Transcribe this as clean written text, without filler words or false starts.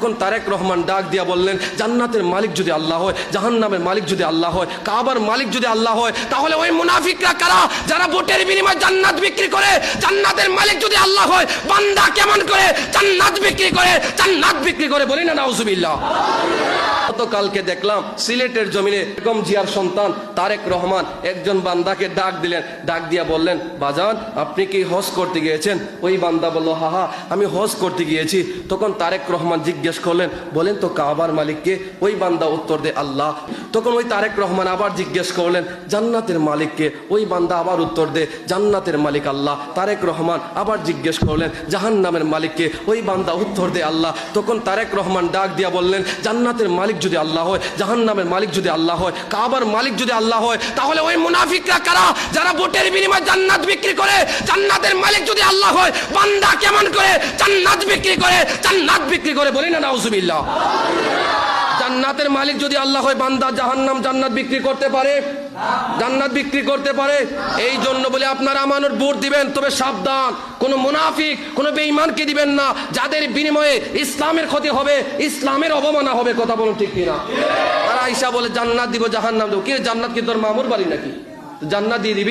তখন তারেক রহমান ডাক দিয়া বললেন, জান্নাতের মালিক যদি আল্লাহ হয়, জাহান্নামের মালিক যদি আল্লাহ হয়, কাবার মালিক যদি আল্লাহ হয়, তাহলে ওই মুনাফিকরা কারা যারা ভোটের বিনিময়ে জান্নাত বিক্রি করে? জান্নাতের মালিক যদি আল্লাহ হয়, বান্দা কেমন করে জান্নাত বিক্রি করে? জান্নাত বিক্রি করে, বলি না নাউজুবিল্লাহ। গতকালকে দেখলাম সিলেটের জমিনে বেগম জিয়ার সন্তান তারেক রহমান একজন বান্দাকে ডাক দিলেন, ডাক দিয়া বললেন, বাজান আপনি কি হজ করতে গিয়েছেন? ওই বান্দা বলল, হা হা আমি হজ করতে গিয়েছি। তখন তারেক রহমান জিজ্ঞেস করলেন, বলেন তো কাবার মালিককে? ওই বান্দা উত্তর দে আল্লাহ। তখন ওই তারেক রহমান আবার জিজ্ঞেস করলেন, জান্নাতের মালিককে? ওই বান্দা আবার উত্তর দে জান্নাতের মালিক আল্লাহ। তারেক রহমান আবার জিজ্ঞেস করলেন, জাহান্নামের মালিককে? ওই বান্দা উত্তর দে আল্লাহ। তখন তারেক রহমান ডাক দিয়া বললেন, জান্নাতের মালিক যদি আল্লাহ হয়, জাহান্নামের মালিক যদি আল্লাহ হয়, কাবার মালিক যদি আল্লাহ হয়, তাহলে ওই মুনাফিকরা কারা যারা ভোটের বিনিময়ে জান্নাত বিক্রি করে? জান্নাতের মালিক যদি আল্লাহ হয়, বান্দা কেমন করে জান্নাত বিক্রি করে? জান্নাত বিক্রি করে, বলি না নাউজুবিল্লাহ। জান্নাতের মালিক যদি আল্লাহ হয়, বান্দা জাহান্নাম জান্নাত বিক্রি করতে পারে? জান্নাত বিক্রি করতে পারে? এই জন্য বলে আপনারা আমানত ভোট দিবেন, তবে সাবধান, কোন মুনাফিক কোন বেঈমানকে দিবেন না, যাদের বিনিময়ে ইসলামের ক্ষতি হবে, ইসলামের অবমাননা হবে। কথা বলুন ঠিক কিনা? তারা আইসা বলে জান্নাত দিব জাহান্নাম দেব। কি জান্নাত কি তোর মামুর বাড়ি নাকি? জান্নাত দিয়ে দিবি?